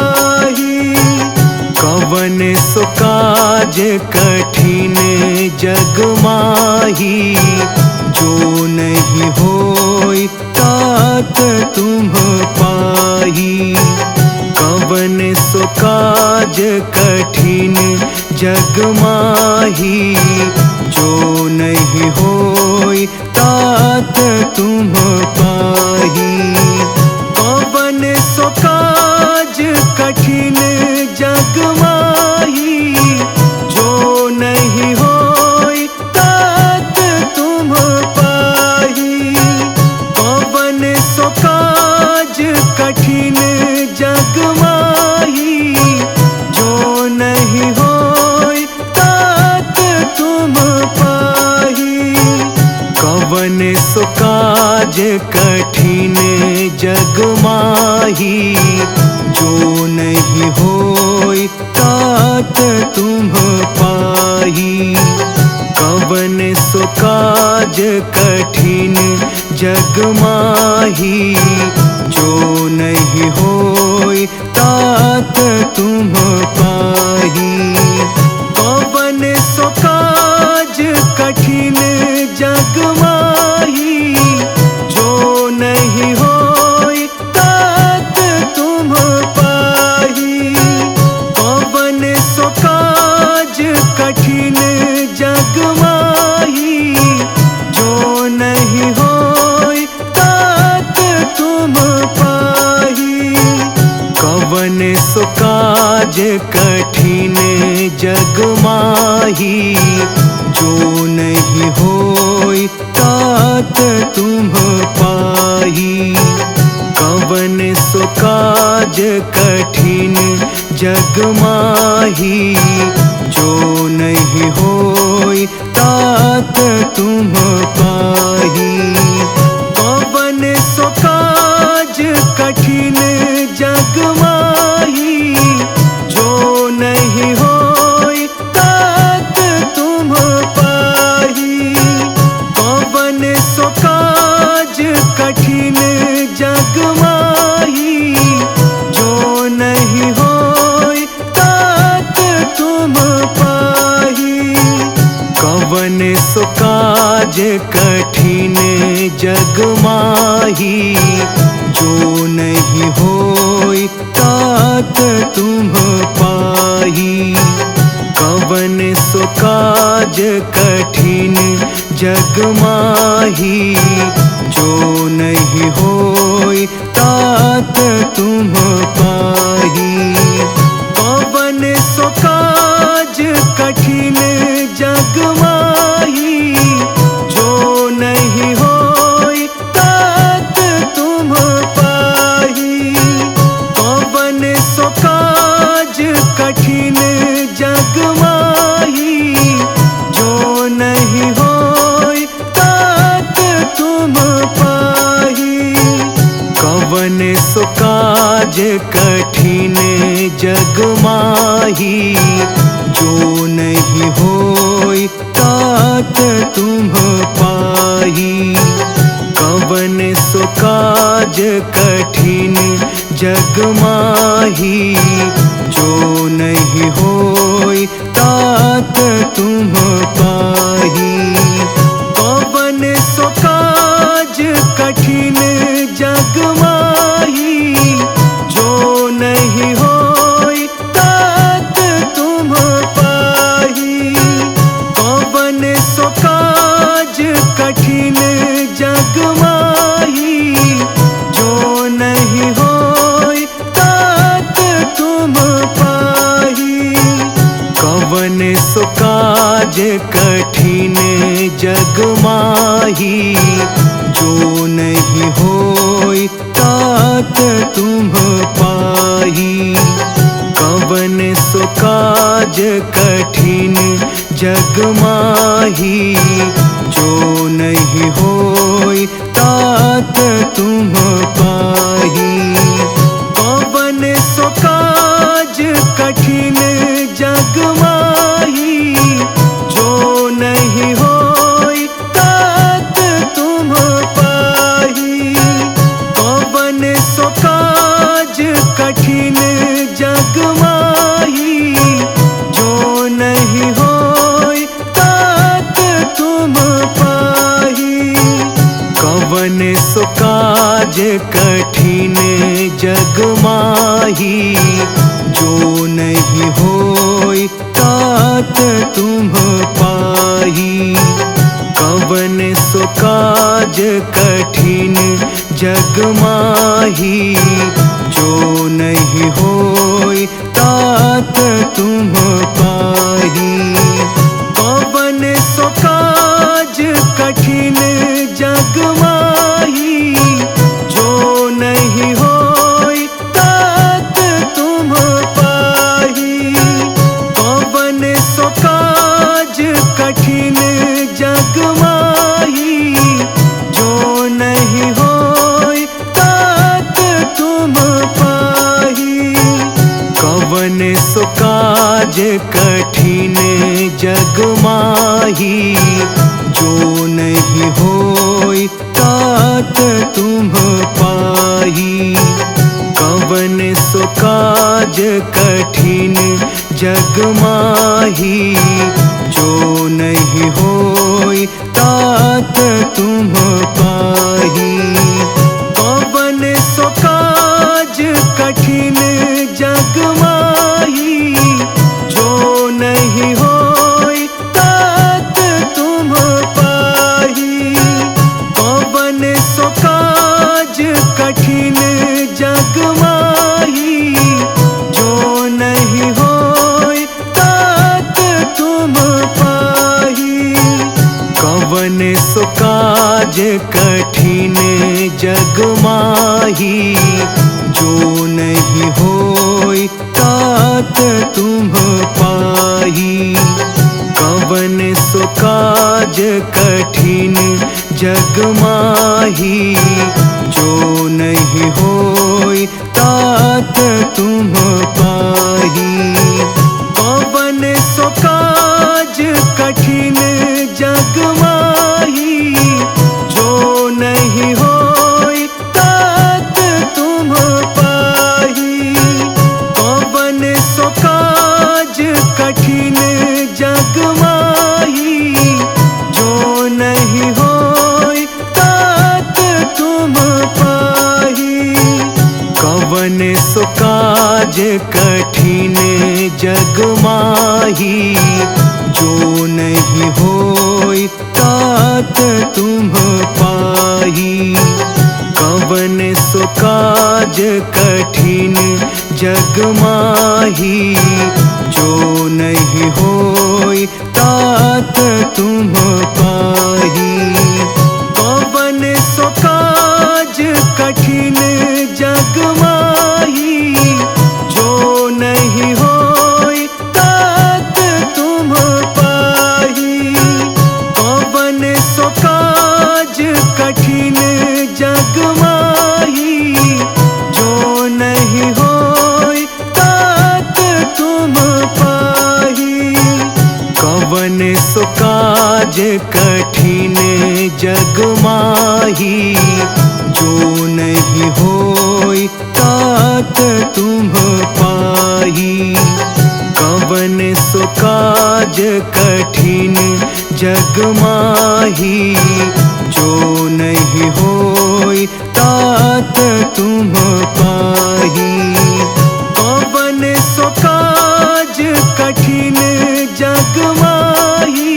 पाही। कवन सो काज कठिन जग माही, जो नहीं होई तात तुम पाही। कवन सो काज कठिन जग माही, जो नहीं होई तात तुम पाही। कवन सो काज कठिन जग माही, जो नहीं होई तात तुम पाही। कवन सो काज कठिन जग माही, जो नहीं होई तात तुम पाही। काज कठिन जग माही, जो नहीं होई तात तुम पाही। कवन सो काज कठिन जग माही, जो नहीं होई तात तुम पाही। कवन सो काज कठिन जग माही, जो नहीं होई तात तुम पाही। कवन सो काज कठिन जग माही, जो नहीं होई तात तुम पाही। कवन सो काज कठिन जग माही, जो नहीं होई तात तुम पाही। कवन सो काज कठिन जग माही, जो नहीं होई तात तुम पाही। कवन सो काज कठिन जग माही, जो नहीं होई तात तुम पाही। कवन सो काज कठिन जग माही, जो नहीं होई तात तुम पाही। कवन सो काज कठिन जग माही, जो नहीं होई तात तुम पाही। कवन सो काज कठिन जग माही, जो नहीं होई तात तुम पाही। कवन सो काज कठिन जग माही, जो नहीं होई तात तुम पाही। कवन सो काज कठिन जग माही, जो नहीं होई तात तुम पाही। कवन सो काज कठिन जग माही, जो नहीं होई तात तुम पाही। कवन सो काज कठिन जग माही, जो नहीं होई तात तुम पाही। कवन सो काज कठिन जग माही, जो नहीं होई तात तुम पाही। कवन सो काज कठिन जग माही, जो नहीं होई तात तुम पाही। कवन सो काज कठिन जग माही, जो नहीं होई तात तुम पाही। कवन सो काज कठिन जग माही, जो नहीं होई तात तुम पाही। कवन सो काज कठिन जग माही, जो नहीं होई तात तुम पाही। कवन सो काज कठिन जग माही, जो नहीं होई तात तुम पाही। कवन सो काज कठिन जग माही, जो नहीं होई तात तुम पाही। कवन सो काज कठिन जग माही, जो नहीं होई तात तुम पाही। कवन सो काज कठिन जग माही, जो नहीं होई तात तुम पाही। कवन सो काज कठिन जग माही, जो नहीं कठिन जग माही, जो नहीं होई तात तुम पाही। कवन सो काज कठिन जग माही, जो नहीं होई तात तुम पाही। कवन सो काज कठिन जग माही, जो नहीं होई तात तुम पाही। कवन सो काज कठिन जग माही, जो नहीं होई तात तुम पाही। कवन सो काज कठिन जग माही, जो नहीं होई तात तुम पाही। कवन सो काज कठिन जग माही, जो नहीं होई तात तुम पाही। कवन सो काज कठिन जग माही, जो नहीं होई तात तुम पाही। कवन सो काज कठिन जग माही, जो नहीं होई तात तुम पाही। कवन सो काज कठिन जग माही, जो नहीं होई तात तुम पाही। कवन सो काज कठिन जग माही, जो नहीं होई तात तुम पाही। कवन सो काज कठिन जग माही, जो नहीं होई तात तुम पाही। कवन सो काज कठिन जग माही, जो नहीं होई तात तुम पाही। कवन सो काज कठिन जग माही, जो नहीं होई तात तुम पाही। कवन सो काज कठिन जग माही, जो नहीं होई तात तुम पाही। कवन सो काज कठिन जग माही,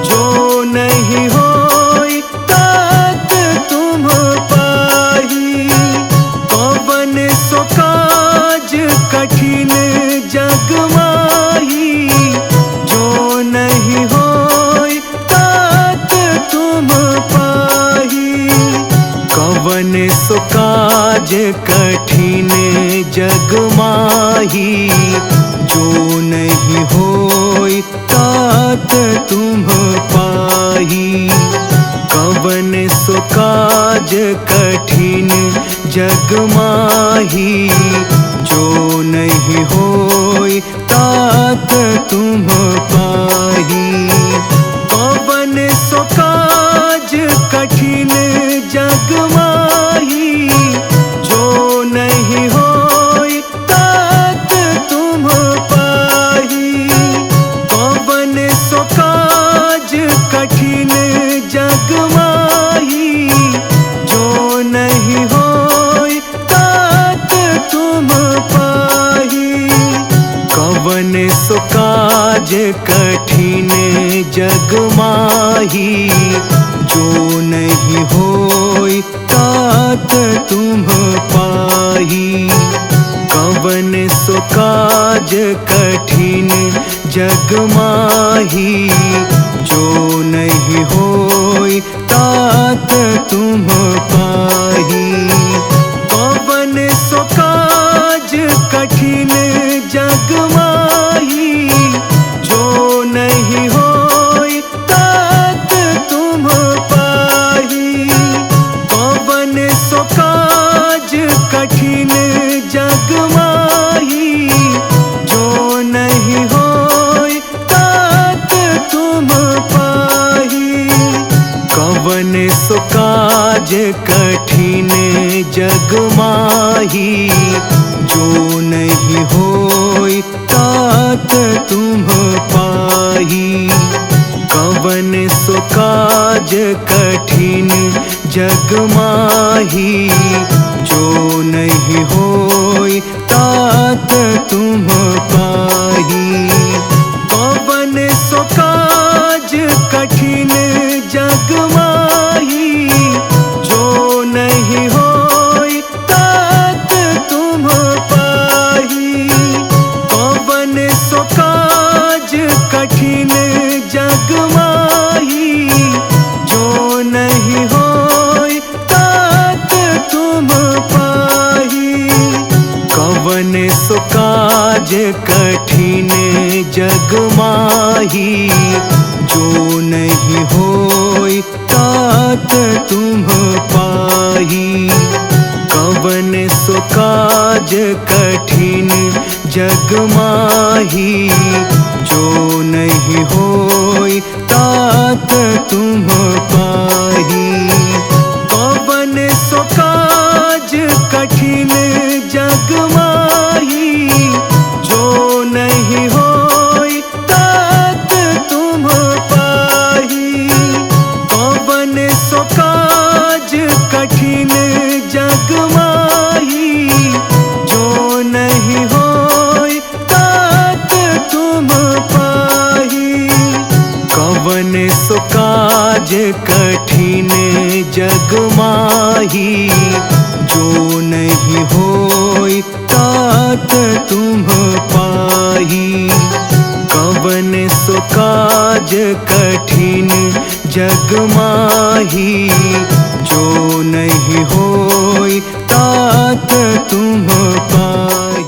जो नहीं होई तात तुम पाही। कवन सो काज कठिन जग माही, जो नहीं होई तात तुम पाही। कवन सो काज कठिन जग माही, जो नहीं होई तात तुम पाही। कवन सो काज कठिन जग माही, जो नहीं होई तात तुम पाही। कवन सो काज कठिन जग माही, जो नहीं होई तात तुम पाही। कवन सो काज कठिन जग माही, जो नहीं होई तात तुम पाही। कवन सो काज कठिन जग माही, जो नहीं होई तात तुम पाही। कवन सो काज कठिन जग माही, जो नहीं होई तात तुम पाही। कवन सो काज कठिन जग माही, जो नहीं होई तात तुम पाही। कवन सो काज कठिन जग माही, जो नहीं होई कठिन जग माही, जो नहीं होई तात तुम पाही। कवन सो काज कठिन जग माही, जो नहीं होई तात तुम पाही। कवन सो काज कठिन जग माही, जो नहीं होई तात तुम पाही। कवन सो काज कठिन जग माही, जो नहीं होई तात तुम पाही। कवन सो काज कठिन जग माही, जो नहीं होई तात तुम पाही। कवन सो काज कठिन जग माही, जो नहीं होई तात तुम पाही। कवन सो काज कठिन जग माही, जो नहीं होई तात तुम पाही। कवन सो काज कठिन जग माही, जो नहीं होई तात तुम पाही। कवन सो काज कठिन जग माही, जो नहीं होई तात तुम पाही। कवन सो काज कठिन जग माही, जो नहीं होई तात तुम पाही।